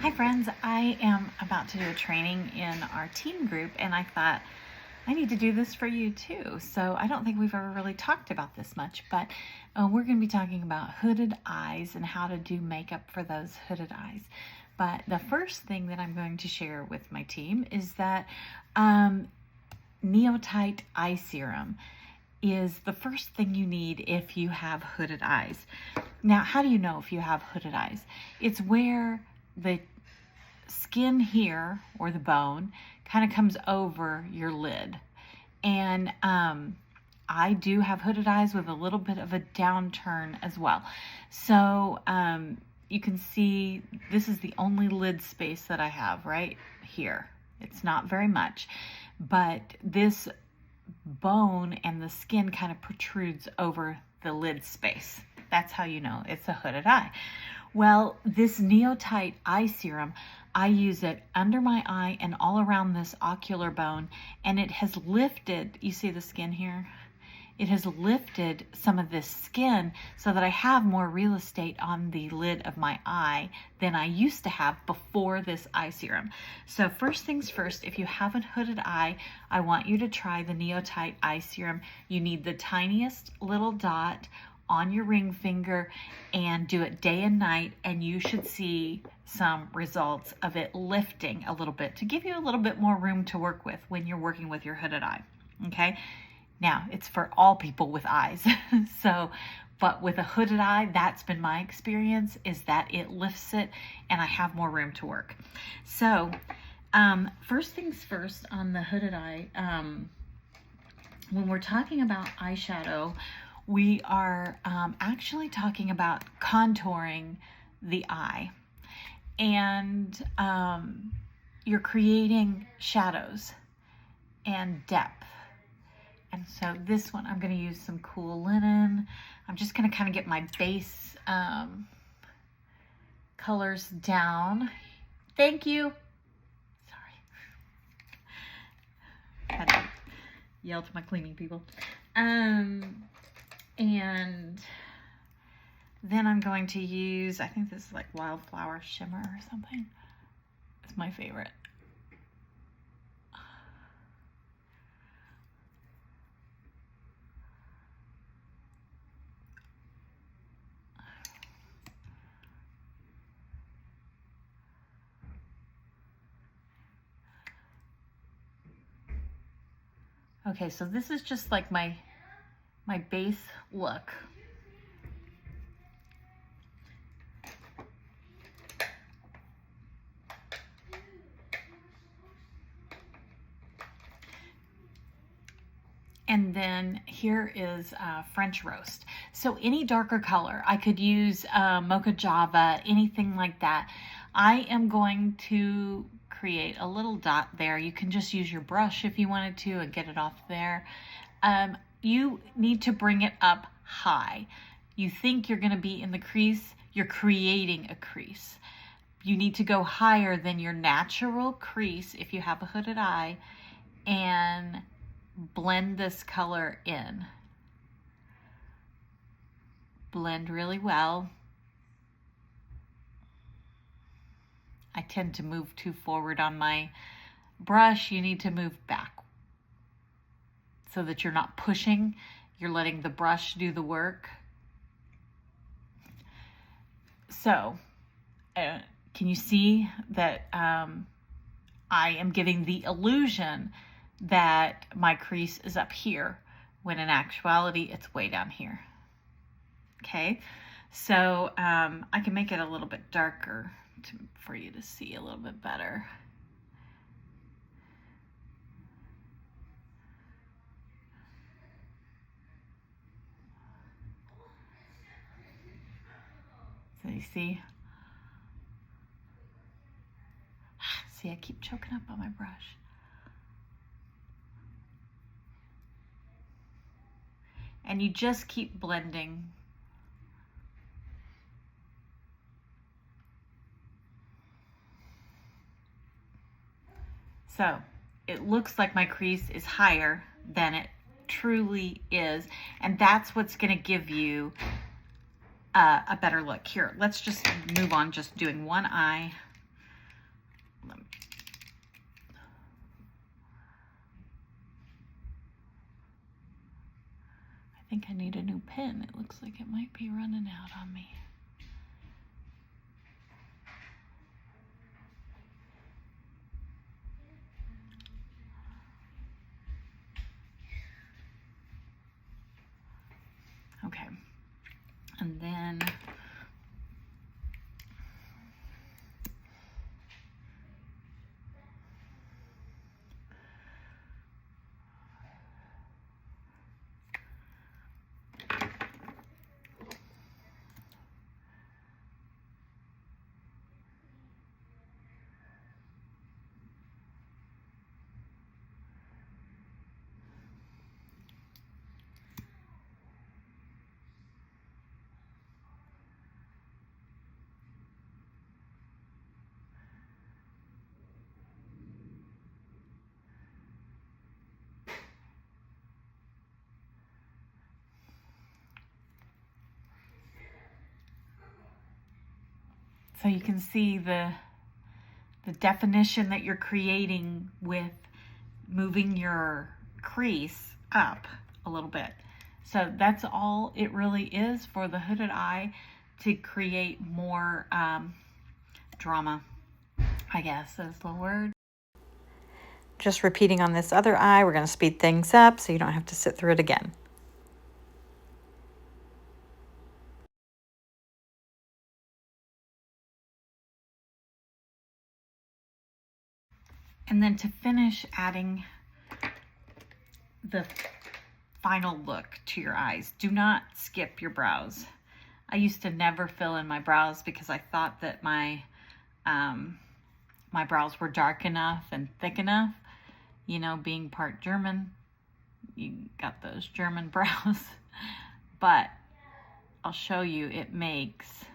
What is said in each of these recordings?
Hi friends, I am about to do a training in our team group and I thought I need to do this for you too. So I don't think we've ever really talked about this much, but we're going to be talking about hooded eyes and how to do makeup for those hooded eyes. But the first thing that I'm going to share with my team is that Neotite eye serum is the first thing you need if you have hooded eyes. Now, how do you know if you have hooded eyes? It's where the skin here, or the bone, kind of comes over your lid. And I do have hooded eyes with a little bit of a downturn as well. So you can see this is the only lid space that I have right here. It's not very much, but this bone and the skin kind of protrudes over the lid space. That's how you know it's a hooded eye. Well, this Neotite eye serum, I use it under my eye and all around this ocular bone, and it has lifted, you see the skin here? It has lifted some of this skin so that I have more real estate on the lid of my eye than I used to have before this eye serum. So first things first, if you have a hooded eye, I want you to try the Neotite eye serum. You need the tiniest little dot on your ring finger and do it day and night, and you should see some results of it lifting a little bit to give you a little bit more room to work with when you're working with your hooded eye. Okay, now it's for all people with eyes. But with a hooded eye, that's been my experience, is that it lifts it and I have more room to work. So first things first on the hooded eye, when we're talking about eyeshadow, we are actually talking about contouring the eye, and you're creating shadows and depth. And so this one, I'm going to use some Cool Linen. I'm just going to kind of get my base colors down. Thank you. Sorry. I had to yell to my cleaning people. And then I'm going to use, I think this is like Wildflower Shimmer or something. It's my favorite. Okay, so this is just like my base look. And then here is French Roast. So any darker color, I could use Mocha Java, anything like that. I am going to create a little dot there. You can just use your brush if you wanted to and get it off there. You need to bring it up high. You think you're going to be in the crease, you're creating a crease. You need to go higher than your natural crease if you have a hooded eye, and blend this color in. Blend really well. I tend to move too forward on my brush. You need to move back so that you're not pushing. You're letting the brush do the work. So, can you see that I am giving the illusion that my crease is up here, when in actuality it's way down here. Okay, so I can make it a little bit darker for you to see a little bit better. So you see? See, I keep choking up on my brush. And you just keep blending. So it looks like my crease is higher than it truly is, and that's what's going to give you a better look. Here, let's just move on, just doing one eye. think I need a new pen. It looks like it might be running out on me. Okay, and then so you can see the definition that you're creating with moving your crease up a little bit. So that's all it really is for the hooded eye, to create more drama, I guess is the word. Just repeating on this other eye, we're going to speed things up so you don't have to sit through it again. And then to finish adding the final look to your eyes, do not skip your brows. I used to never fill in my brows because I thought that my my brows were dark enough and thick enough. You know, being part German, you got those German brows. But I'll show you, it makes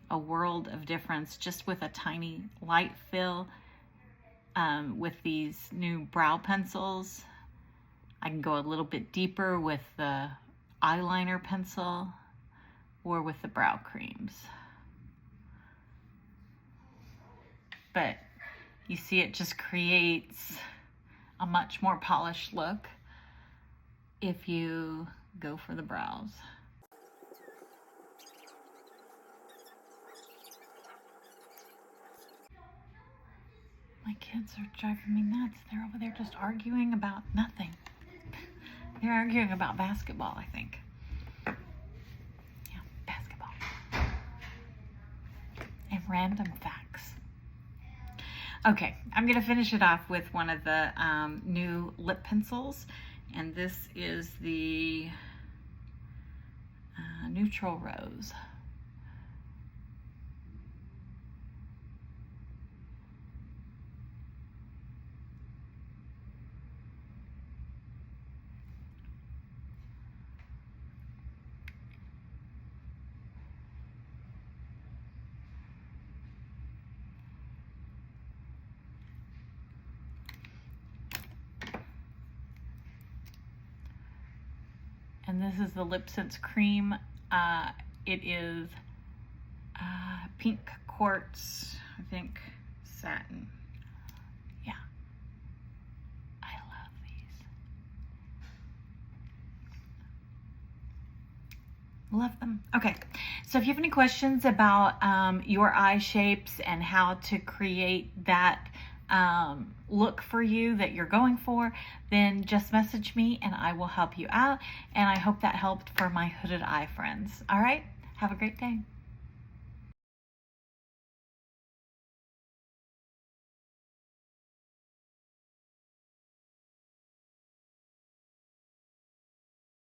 a world of difference just with a tiny light fill. With these new brow pencils, I can go a little bit deeper with the eyeliner pencil or with the brow creams. But you see, it just creates a much more polished look if you go for the brows. My kids are driving me nuts. They're over there just arguing about nothing. They're arguing about basketball, I think. Yeah, basketball. And random facts. Okay, I'm going to finish it off with one of the new lip pencils. And this is the Neutral Rose. And this is the Lip Sense Cream. It is pink quartz, I think, satin. Yeah, I love these. Love them. Okay, so if you have any questions about your eye shapes and how to create that look for you that you're going for, then just message me and I will help you out. And I hope that helped for my hooded eye friends. All right, have a great day.